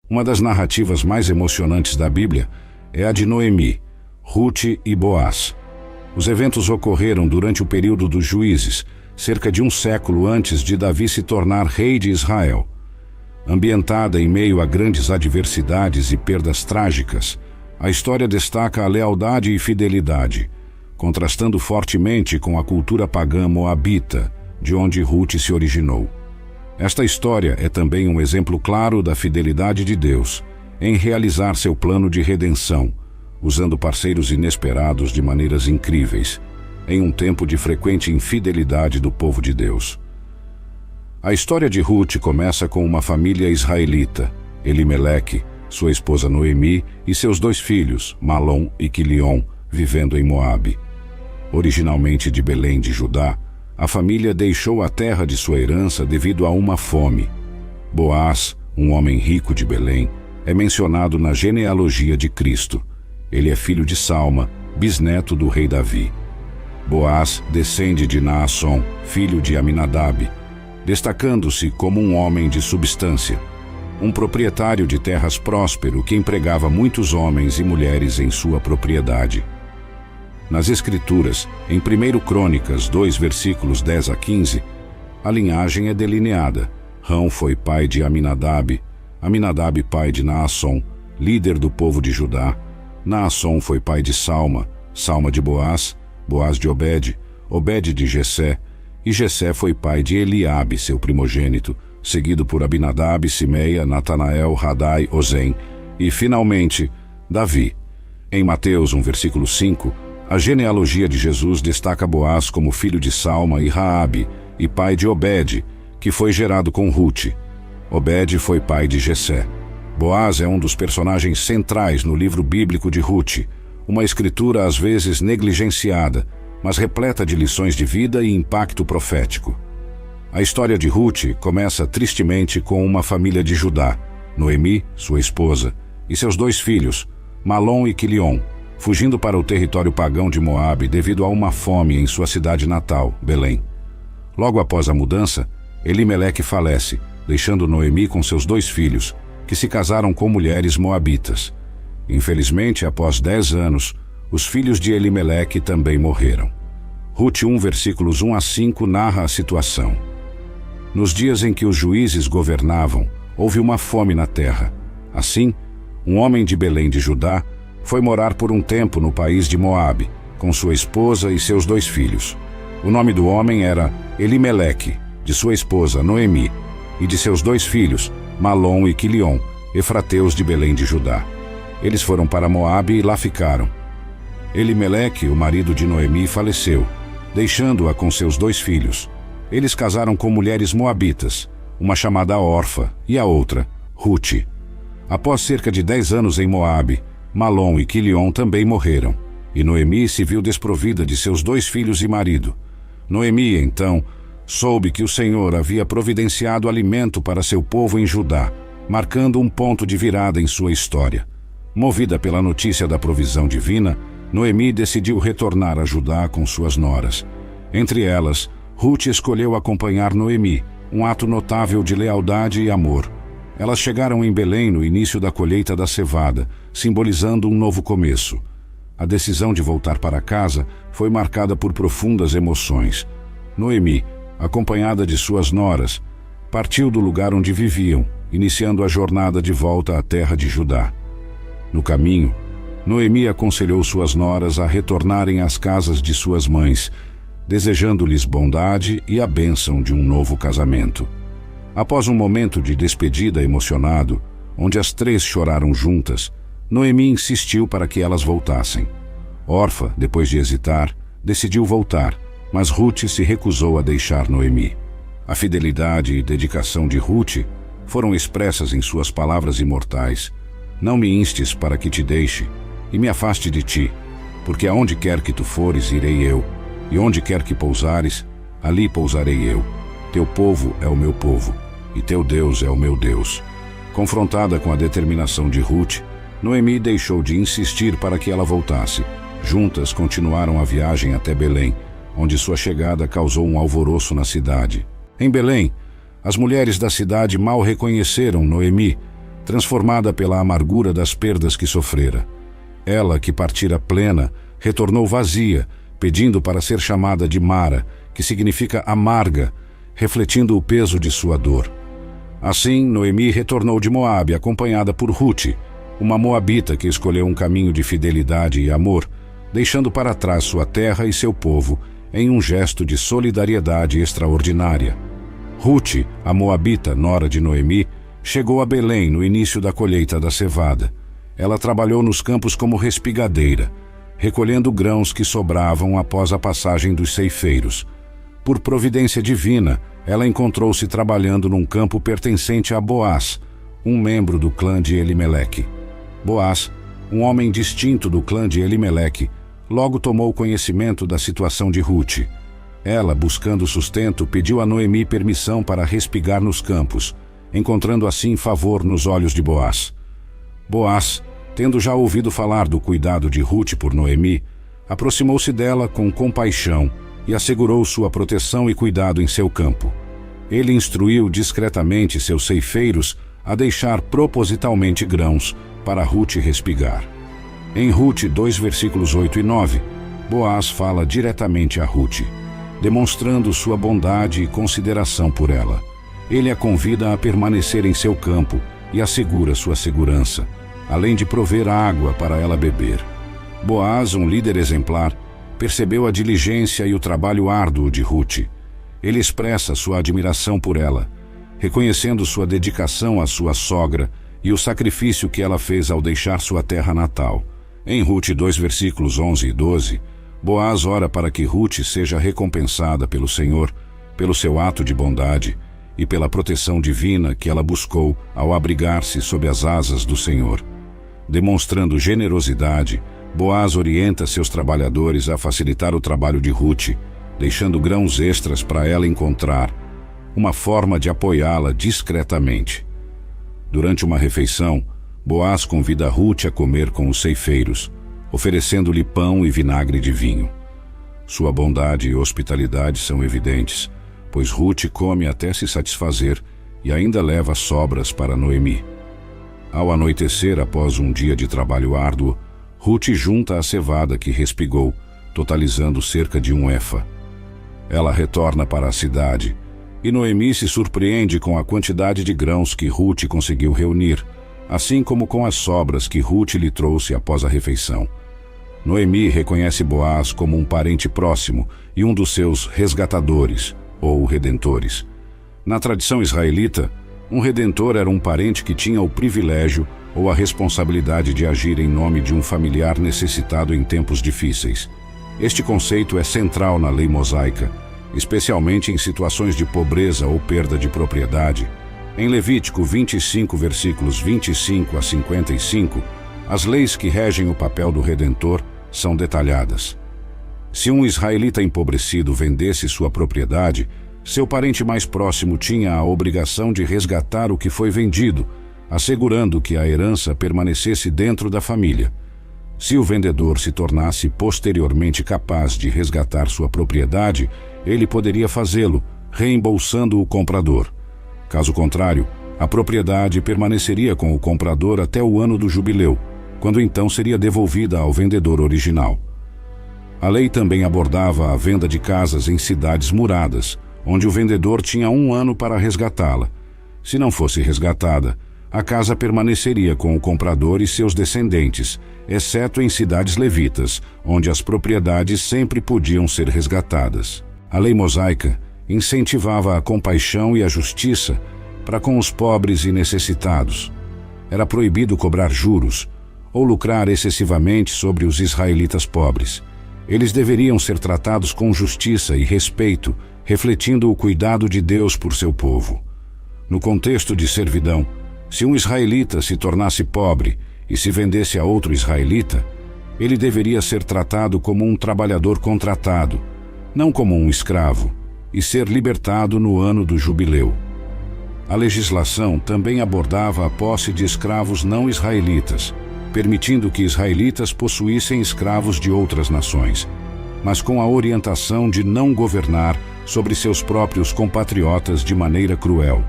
Uma das narrativas mais emocionantes da Bíblia é a de Noemi, Ruth e Boaz. Os eventos ocorreram durante o período dos Juízes, cerca de um século antes de Davi se tornar rei de Israel. Ambientada em meio a grandes adversidades e perdas trágicas, a história destaca a lealdade e fidelidade, contrastando fortemente com a cultura pagã moabita, de onde Ruth se originou. Esta história é também um exemplo claro da fidelidade de Deus em realizar seu plano de redenção, usando parceiros inesperados de maneiras incríveis, em um tempo de frequente infidelidade do povo de Deus. A história de Ruth começa com uma família israelita, Elimeleque, sua esposa Noemi e seus 2 filhos, Malom e Quilion, vivendo em Moabe. Originalmente de Belém de Judá, a família deixou a terra de sua herança devido a uma fome. Boaz, um homem rico de Belém, é mencionado na genealogia de Cristo. Ele é filho de Salma, bisneto do rei Davi. Boaz descende de Naasson, filho de Aminadab, destacando-se como um homem de substância, um proprietário de terras próspero que empregava muitos homens e mulheres em sua propriedade. Nas Escrituras, em 1 Crônicas 2, versículos 10 a 15, a linhagem é delineada. Rão foi pai de Aminadab, Aminadab pai de Naasson, líder do povo de Judá. Naasson foi pai de Salma, Salma de Boaz, Boaz de Obed, Obed de Jessé, e Jessé foi pai de Eliabe, seu primogênito, seguido por Abinadab, Simeia, Natanael, Radai, Ozem e, finalmente, Davi. Em Mateus 1, versículo 5, a genealogia de Jesus destaca Boaz como filho de Salma e Raabe, e pai de Obed, que foi gerado com Ruth. Obed foi pai de Jessé. Boaz é um dos personagens centrais no livro bíblico de Ruth, uma escritura às vezes negligenciada, mas repleta de lições de vida e impacto profético. A história de Ruth começa tristemente com uma família de Judá, Noemi, sua esposa, e seus 2 filhos, Malom e Quilion, fugindo para o território pagão de Moabe devido a uma fome em sua cidade natal, Belém. Logo após a mudança, Elimeleque falece, deixando Noemi com seus 2 filhos, que se casaram com mulheres moabitas. Infelizmente, após 10 anos, os filhos de Elimeleque também morreram. Ruth 1, versículos 1 a 5 narra a situação. Nos dias em que os juízes governavam, houve uma fome na terra. Assim, um homem de Belém de Judá foi morar por um tempo no país de Moabe, com sua esposa e seus 2 filhos. O nome do homem era Elimeleque, de sua esposa Noemi, e de seus 2 filhos, Malom e Quilion, efrateus de Belém de Judá. Eles foram para Moabe e lá ficaram. Elimeleque, o marido de Noemi, faleceu, deixando-a com seus 2 filhos. Eles casaram com mulheres moabitas, uma chamada Orfa e a outra, Ruth. Após cerca de 10 anos em Moabe, Malom e Quilion também morreram, e Noemi se viu desprovida de seus 2 filhos e marido. Noemi, então, soube que o Senhor havia providenciado alimento para seu povo em Judá, marcando um ponto de virada em sua história. Movida pela notícia da provisão divina, Noemi decidiu retornar a Judá com suas noras. Entre elas, Ruth escolheu acompanhar Noemi, um ato notável de lealdade e amor. Elas chegaram em Belém no início da colheita da cevada, simbolizando um novo começo. A decisão de voltar para casa foi marcada por profundas emoções. Noemi, acompanhada de suas noras, partiu do lugar onde viviam, iniciando a jornada de volta à terra de Judá. No caminho, Noemi aconselhou suas noras a retornarem às casas de suas mães, desejando-lhes bondade e a bênção de um novo casamento. Após um momento de despedida emocionado, onde as 3 choraram juntas, Noemi insistiu para que elas voltassem. Orfa, depois de hesitar, decidiu voltar, mas Ruth se recusou a deixar Noemi. A fidelidade e dedicação de Ruth foram expressas em suas palavras imortais: "Não me instes para que te deixe, e me afaste de ti, porque aonde quer que tu fores, irei eu, e onde quer que pousares, ali pousarei eu. Teu povo é o meu povo, e teu Deus é o meu Deus." Confrontada com a determinação de Ruth, Noemi deixou de insistir para que ela voltasse. Juntas continuaram a viagem até Belém, onde sua chegada causou um alvoroço na cidade. Em Belém, as mulheres da cidade mal reconheceram Noemi, transformada pela amargura das perdas que sofrera. Ela, que partira plena, retornou vazia, pedindo para ser chamada de Mara, que significa amarga, refletindo o peso de sua dor. Assim, Noemi retornou de Moabe, acompanhada por Rute, uma moabita que escolheu um caminho de fidelidade e amor, deixando para trás sua terra e seu povo em um gesto de solidariedade extraordinária. Rute, a moabita, nora de Noemi, chegou a Belém no início da colheita da cevada. Ela trabalhou nos campos como respigadeira, recolhendo grãos que sobravam após a passagem dos ceifeiros. Por providência divina, ela encontrou-se trabalhando num campo pertencente a Boaz, um membro do clã de Elimeleque. Boaz, um homem distinto do clã de Elimeleque, logo tomou conhecimento da situação de Rute. Ela, buscando sustento, pediu a Noemi permissão para respigar nos campos, encontrando assim favor nos olhos de Boaz. Boaz, tendo já ouvido falar do cuidado de Rute por Noemi, aproximou-se dela com compaixão e assegurou sua proteção e cuidado em seu campo. Ele instruiu discretamente seus ceifeiros a deixar propositalmente grãos para Rute respigar. Em Rute 2, versículos 8 e 9, Boaz fala diretamente a Rute, demonstrando sua bondade e consideração por ela. Ele a convida a permanecer em seu campo e assegura sua segurança, além de prover água para ela beber. Boaz, um líder exemplar, percebeu a diligência e o trabalho árduo de Rute. Ele expressa sua admiração por ela, reconhecendo sua dedicação à sua sogra e o sacrifício que ela fez ao deixar sua terra natal. Em Rute 2, versículos 11 e 12, Boaz ora para que Rute seja recompensada pelo Senhor, pelo seu ato de bondade e pela proteção divina que ela buscou ao abrigar-se sob as asas do Senhor. Demonstrando generosidade, Boaz orienta seus trabalhadores a facilitar o trabalho de Rute, deixando grãos extras para ela encontrar, uma forma de apoiá-la discretamente. Durante uma refeição, Boaz convida Rute a comer com os ceifeiros, oferecendo-lhe pão e vinagre de vinho. Sua bondade e hospitalidade são evidentes, pois Rute come até se satisfazer e ainda leva sobras para Noemi. Ao anoitecer, após um dia de trabalho árduo, Rute junta a cevada que respigou, totalizando cerca de 1 efa. Ela retorna para a cidade, e Noemi se surpreende com a quantidade de grãos que Rute conseguiu reunir, assim como com as sobras que Rute lhe trouxe após a refeição. Noemi reconhece Boaz como um parente próximo e um dos seus resgatadores, ou redentores. Na tradição israelita, um redentor era um parente que tinha o privilégio ou a responsabilidade de agir em nome de um familiar necessitado em tempos difíceis. Este conceito é central na lei mosaica, especialmente em situações de pobreza ou perda de propriedade. Em Levítico 25, versículos 25 a 55, as leis que regem o papel do redentor são detalhadas. Se um israelita empobrecido vendesse sua propriedade, seu parente mais próximo tinha a obrigação de resgatar o que foi vendido, assegurando que a herança permanecesse dentro da família. Se o vendedor se tornasse posteriormente capaz de resgatar sua propriedade, ele poderia fazê-lo, reembolsando o comprador. Caso contrário, a propriedade permaneceria com o comprador até o ano do jubileu, quando então seria devolvida ao vendedor original. A lei também abordava a venda de casas em cidades muradas, onde o vendedor tinha 1 ano para resgatá-la. Se não fosse resgatada, a casa permaneceria com o comprador e seus descendentes, exceto em cidades levitas, onde as propriedades sempre podiam ser resgatadas. A lei mosaica incentivava a compaixão e a justiça para com os pobres e necessitados. Era proibido cobrar juros ou lucrar excessivamente sobre os israelitas pobres. Eles deveriam ser tratados com justiça e respeito, refletindo o cuidado de Deus por seu povo. No contexto de servidão, se um israelita se tornasse pobre e se vendesse a outro israelita, ele deveria ser tratado como um trabalhador contratado, não como um escravo, e ser libertado no ano do jubileu. A legislação também abordava a posse de escravos não israelitas, permitindo que israelitas possuíssem escravos de outras nações, mas com a orientação de não governar sobre seus próprios compatriotas de maneira cruel.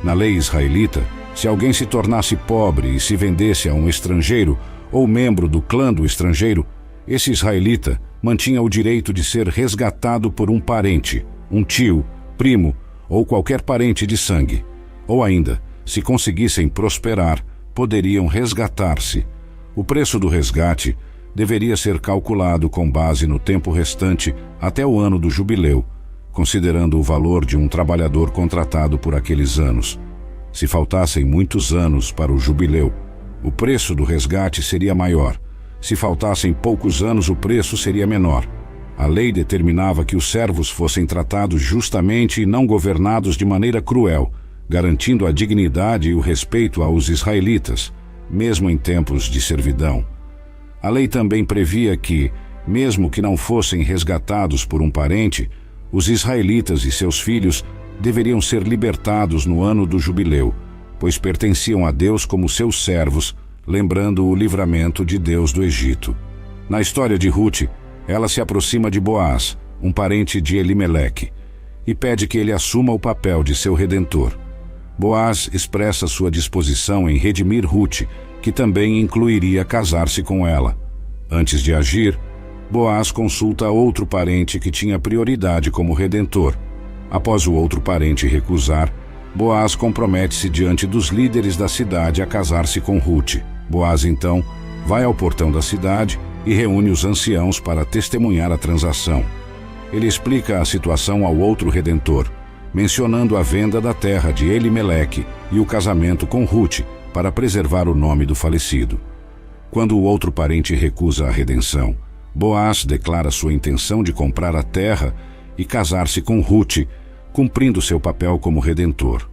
Na lei israelita, Se alguém se tornasse pobre e se vendesse a um estrangeiro ou membro do clã do estrangeiro, esse israelita mantinha o direito de ser resgatado por um parente, um tio, primo ou qualquer parente de sangue. Ou ainda, se conseguissem prosperar, poderiam resgatar-se. O preço do resgate deveria ser calculado com base no tempo restante até o ano do jubileu, considerando o valor de um trabalhador contratado por aqueles anos. Se faltassem muitos anos para o jubileu, o preço do resgate seria maior. Se faltassem poucos anos, o preço seria menor. A lei determinava que os servos fossem tratados justamente e não governados de maneira cruel, garantindo a dignidade e o respeito aos israelitas, mesmo em tempos de servidão. A lei também previa que, mesmo que não fossem resgatados por um parente, os israelitas e seus filhos deveriam ser libertados no ano do jubileu, pois pertenciam a Deus como seus servos, lembrando o livramento de Deus do Egito. Na história de Rute, ela se aproxima de Boaz, um parente de Elimeleque, e pede que ele assuma o papel de seu redentor. Boaz expressa sua disposição em redimir Rute, que também incluiria casar-se com ela. Antes de agir, Boaz consulta outro parente que tinha prioridade como redentor. Após o outro parente recusar, Boaz compromete-se diante dos líderes da cidade a casar-se com Rute. Boaz, então, vai ao portão da cidade e reúne os anciãos para testemunhar a transação. Ele explica a situação ao outro redentor, mencionando a venda da terra de Elimeleque e o casamento com Rute para preservar o nome do falecido. Quando o outro parente recusa a redenção, Boaz declara sua intenção de comprar a terra e casar-se com Rute, cumprindo seu papel como redentor.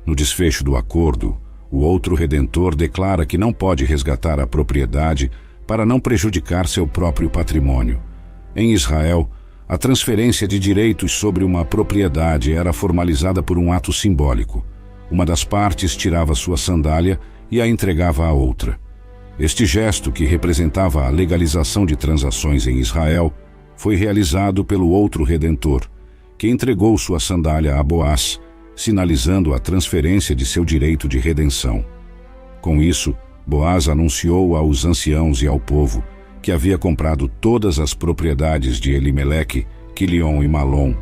No desfecho do acordo, o outro redentor declara que não pode resgatar a propriedade para não prejudicar seu próprio patrimônio. Em Israel, a transferência de direitos sobre uma propriedade era formalizada por um ato simbólico. Uma das partes tirava sua sandália e a entregava à outra. Este gesto, que representava a legalização de transações em Israel, foi realizado pelo outro redentor, que entregou sua sandália a Boaz, sinalizando a transferência de seu direito de redenção. Com isso, Boaz anunciou aos anciãos e ao povo que havia comprado todas as propriedades de Elimeleque, Quilion e Malom,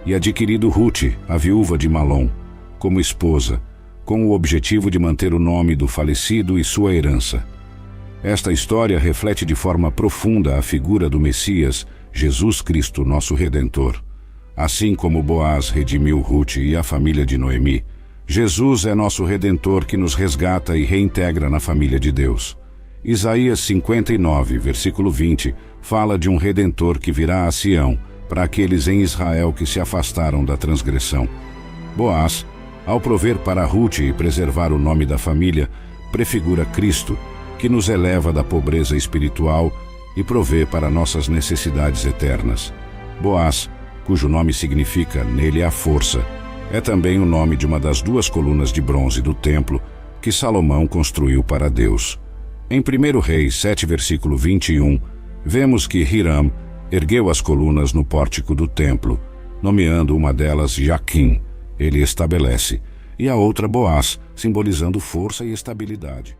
e adquirido Rute, a viúva de Malom, como esposa, com o objetivo de manter o nome do falecido e sua herança. Esta história reflete de forma profunda a figura do Messias, Jesus Cristo, nosso Redentor. Assim como Boaz redimiu Rute e a família de Noemi, Jesus é nosso Redentor que nos resgata e reintegra na família de Deus. Isaías 59, versículo 20, fala de um Redentor que virá a Sião, para aqueles em Israel que se afastaram da transgressão. Boaz, ao prover para Rute e preservar o nome da família, prefigura Cristo, que nos eleva da pobreza espiritual e provê para nossas necessidades eternas. Boaz, cujo nome significa "nele há força", é também o nome de uma das duas colunas de bronze do templo que Salomão construiu para Deus. Em 1 Reis 7, versículo 21, vemos que Hiram ergueu as colunas no pórtico do templo, nomeando uma delas Jaquim, ele estabelece, e a outra Boaz, simbolizando força e estabilidade.